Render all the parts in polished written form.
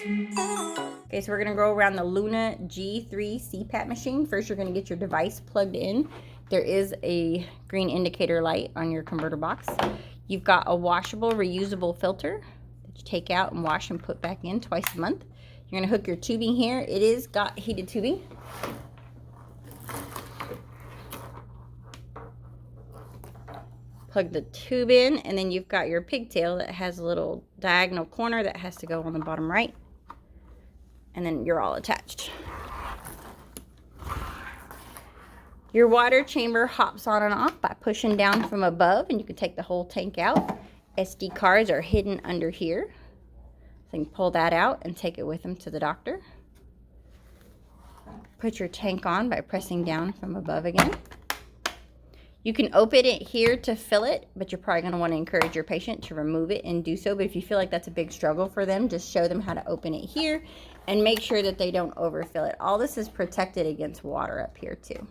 Okay, so we're gonna go around the Luna G3 Cpap machine. First, you're gonna get your device plugged in. There is a green indicator light on your converter box. You've got a washable, reusable filter that you take out and wash and put back in twice a month. You're gonna hook your tubing here. It is got heated tubing. Plug the tube in, and then you've got your pigtail that has a little diagonal corner that has to go on the bottom right. And then you're all attached. Your water chamber hops on and off by pushing down from above, and you can take the whole tank out. SD cards are hidden under here. So you can pull that out and take it with them to the doctor. Put your tank on by pressing down from above again. You can open it here to fill it, but you're probably going to want to encourage your patient to remove it and do so. But if you feel like that's a big struggle for them, just show them how to open it here and make sure that they don't overfill it. All this is protected against water up here too.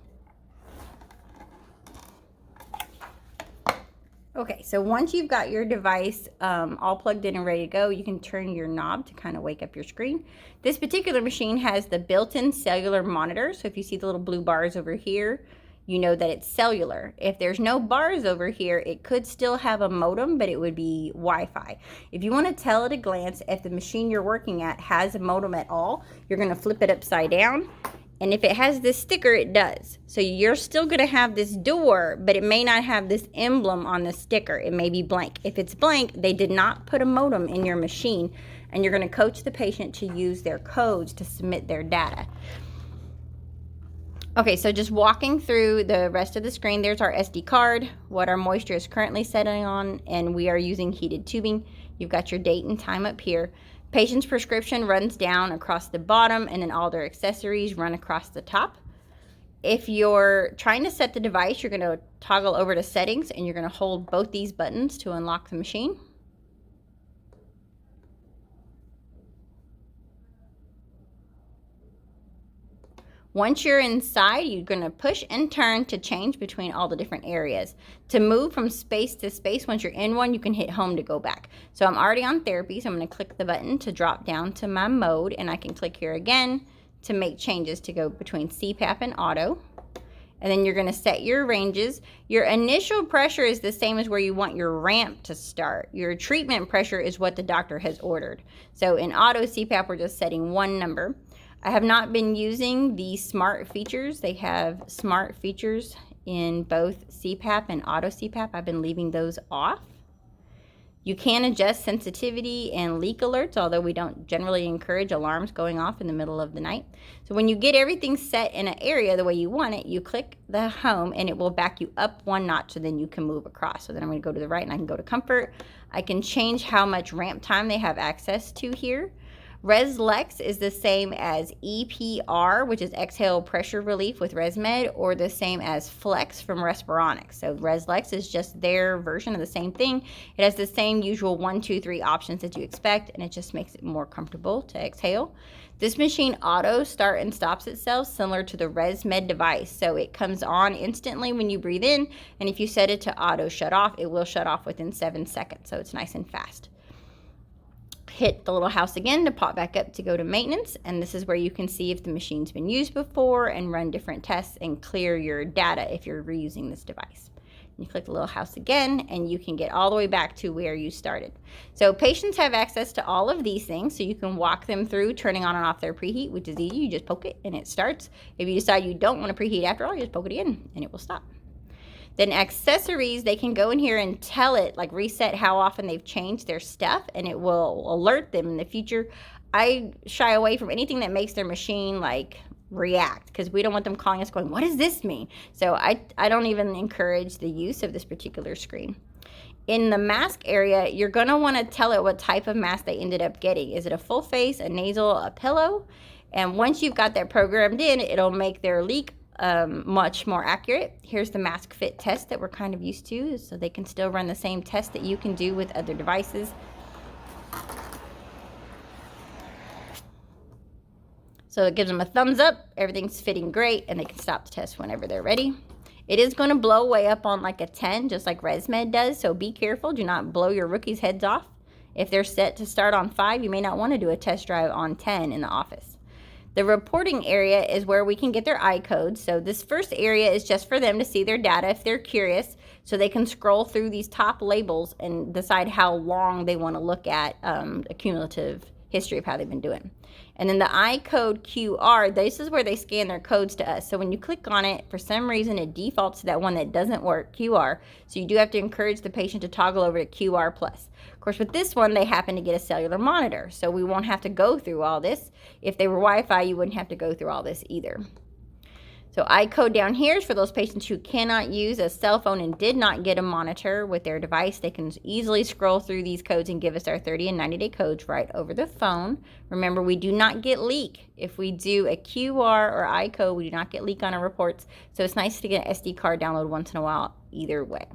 Okay, so once you've got your device all plugged in and ready to go, you can turn your knob to kind of wake up your screen. This particular machine has the built-in cellular monitor. So if you see the little blue bars over here, you know that it's cellular. If there's no bars over here, it could still have a modem, but it would be Wi-Fi. If you want to tell at a glance if the machine you're working at has a modem at all, you're going to flip it upside down. And if it has this sticker, it does. So you're still going to have this door, but it may not have this emblem on the sticker. It may be blank. If it's blank, they did not put a modem in your machine, and you're going to coach the patient to use their codes to submit their data. Okay, so just walking through the rest of the screen, there's our SD card, what our moisture is currently setting on, and we are using heated tubing. You've got your date and time up here. Patient's prescription runs down across the bottom, and then all their accessories run across the top. If you're trying to set the device, you're going to toggle over to settings, and you're going to hold both these buttons to unlock the machine. Once you're inside, you're going to push and turn to change between all the different areas. To move from space to space, once you're in one, you can hit home to go back. So I'm already on therapy, so I'm going to click the button to drop down to my mode, and I can click here again to make changes to go between CPAP and auto. And then you're going to set your ranges. Your initial pressure is the same as where you want your ramp to start. Your treatment pressure is what the doctor has ordered. So in auto CPAP, we're just setting one number. I have not been using the smart features. They have smart features in both CPAP and auto CPAP. I've been leaving those off. You can adjust sensitivity and leak alerts, although we don't generally encourage alarms going off in the middle of the night. So when you get everything set in an area the way you want it, you click the home and it will back you up one notch, so then you can move across. So then I'm going to go to the right and I can go to comfort. I can change how much ramp time they have access to here. ResLex is the same as EPR, which is exhale pressure relief with ResMed, or the same as Flex from Respironics. So ResLex is just their version of the same thing. It has the same usual 1, 2, 3 options that you expect, and it just makes it more comfortable to exhale. This machine auto start and stops itself similar to the ResMed device. So it comes on instantly when you breathe in, and if you set it to auto shut off, it will shut off within 7 seconds. So it's nice and fast. Hit the little house again to pop back up to go to maintenance, and this is where you can see if the machine's been used before and run different tests and clear your data if you're reusing this device. You click the little house again and you can get all the way back to where you started. So patients have access to all of these things, so you can walk them through turning on and off their preheat, which is easy. You just poke it and it starts. If you decide you don't want to preheat after all, you just poke it again and it will stop. Then accessories, they can go in here and tell it, like reset how often they've changed their stuff, and it will alert them in the future. I shy away from anything that makes their machine like react, because we don't want them calling us going, what does this mean? So I don't even encourage the use of this particular screen. In the mask area, you're going to want to tell it what type of mask they ended up getting. Is it a full face, a nasal, a pillow? And once you've got that programmed in, it'll make their leak much more accurate. Here's the mask fit test that we're kind of used to, so they can still run the same test that you can do with other devices. So it gives them a thumbs up, everything's fitting great, and they can stop the test whenever they're ready. It is going to blow way up on like a 10, just like ResMed does, so be careful. Do not blow your rookies' heads off. If they're set to start on 5, you may not want to do a test drive on 10 in the office. The reporting area is where we can get their I-codes. So this first area is just for them to see their data if they're curious, so they can scroll through these top labels and decide how long they want to look at a cumulative history of how they've been doing. And then the I-code QR, this is where they scan their codes to us. So when you click on it, for some reason it defaults to that one that doesn't work, QR. So you do have to encourage the patient to toggle over to QR+. Of course, with this one, they happen to get a cellular monitor, so we won't have to go through all this. If they were Wi-Fi, you wouldn't have to go through all this either. So I-code down here is for those patients who cannot use a cell phone and did not get a monitor with their device. They can easily scroll through these codes and give us our 30 and 90-day codes right over the phone. Remember, we do not get leak. If we do a QR or I-code, we do not get leak on our reports. So it's nice to get an SD card download once in a while either way.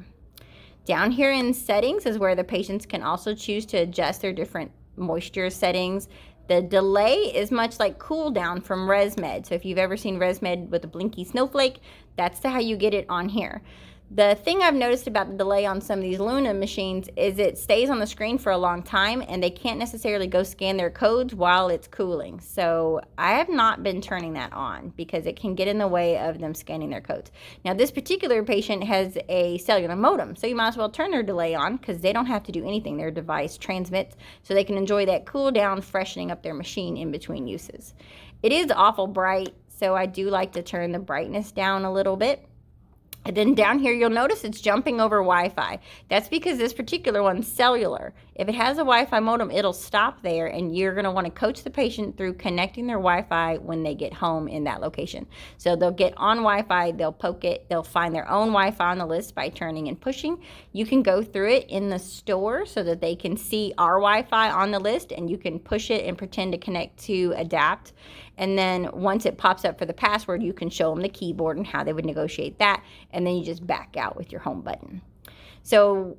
Down here in settings is where the patients can also choose to adjust their different moisture settings. The delay is much like cool down from ResMed. So if you've ever seen ResMed with a blinky snowflake, that's how you get it on here. The thing I've noticed about the delay on some of these Luna machines is it stays on the screen for a long time and they can't necessarily go scan their codes while it's cooling. So I have not been turning that on because it can get in the way of them scanning their codes. Now this particular patient has a cellular modem, so you might as well turn their delay on because they don't have to do anything. Their device transmits so they can enjoy that cool down, freshening up their machine in between uses. It is awful bright, so I do like to turn the brightness down a little bit. And then down here, you'll notice it's jumping over Wi-Fi. That's because this particular one's cellular. If it has a Wi-Fi modem, it'll stop there, and you're going to want to coach the patient through connecting their Wi-Fi when they get home in that location. So they'll get on Wi-Fi, they'll poke it, they'll find their own Wi-Fi on the list by turning and pushing. You can go through it in the store so that they can see our Wi-Fi on the list, and you can push it and pretend to connect to adapt. And then once it pops up for the password, you can show them the keyboard and how they would negotiate that. And then you just back out with your home button. So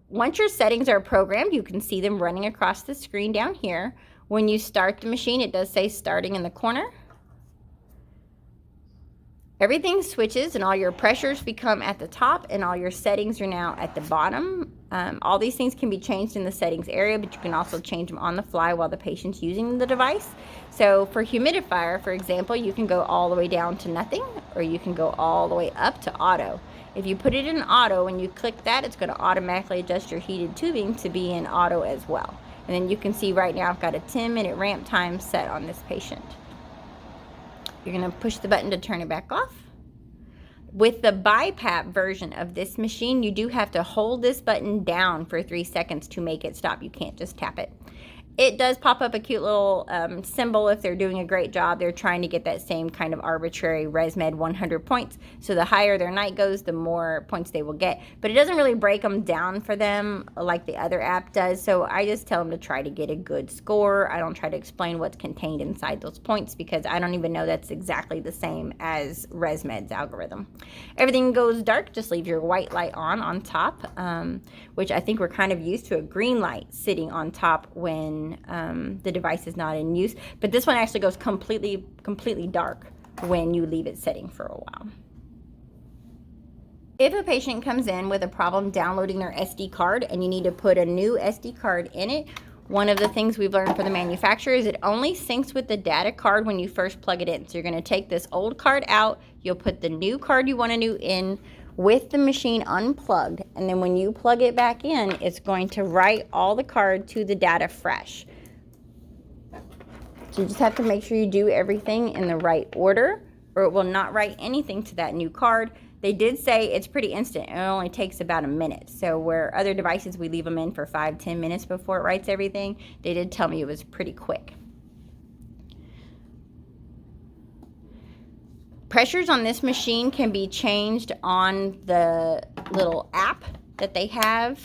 once your settings are programmed, you can see them running across the screen down here. When you start the machine, it does say starting in the corner. Everything switches and all your pressures become at the top and all your settings are now at the bottom. All these things can be changed in the settings area, but you can also change them on the fly while the patient's using the device. So for humidifier, for example, you can go all the way down to nothing, or you can go all the way up to auto. If you put it in auto and you click that, it's going to automatically adjust your heated tubing to be in auto as well. And then you can see right now I've got a 10-minute ramp time set on this patient. You're going to push the button to turn it back off. With the BiPAP version of this machine, you do have to hold this button down for 3 seconds to make it stop. You can't just tap it. It does pop up a cute little symbol if they're doing a great job. They're trying to get that same kind of arbitrary ResMed 100 points. So the higher their night goes, the more points they will get. But it doesn't really break them down for them like the other app does. So I just tell them to try to get a good score. I don't try to explain what's contained inside those points because I don't even know that's exactly the same as ResMed's algorithm. Everything goes dark, just leave your white light on top, which I think we're kind of used to a green light sitting on top when the device is not in use, but this one actually goes completely dark when you leave it setting for a while. If a patient comes in with a problem downloading their SD card and you need to put a new SD card in it, one of the things we've learned from the manufacturer is it only syncs with the data card when you first plug it in. So you're going to take this old card out, you'll put the new card you want to new in with the machine unplugged, and then when you plug it back in, it's going to write all the card to the data fresh. So you just have to make sure you do everything in the right order, or it will not write anything to that new card. They did say it's pretty instant. It only takes about a minute. So where other devices, we leave them in for 5-10 minutes before it writes everything, they did tell me it was pretty quick. Pressures on this machine can be changed on the little app that they have,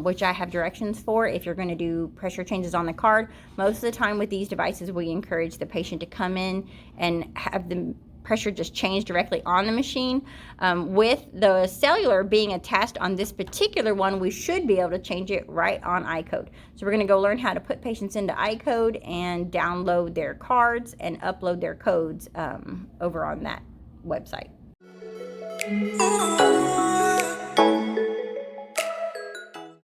which I have directions for if you're going to do pressure changes on the card. Most of the time with these devices, we encourage the patient to come in and have the pressure just changed directly on the machine. With the cellular being attached on this particular one, we should be able to change it right on I-code. So we're going to go learn how to put patients into I-code and download their cards and upload their codes over on that website.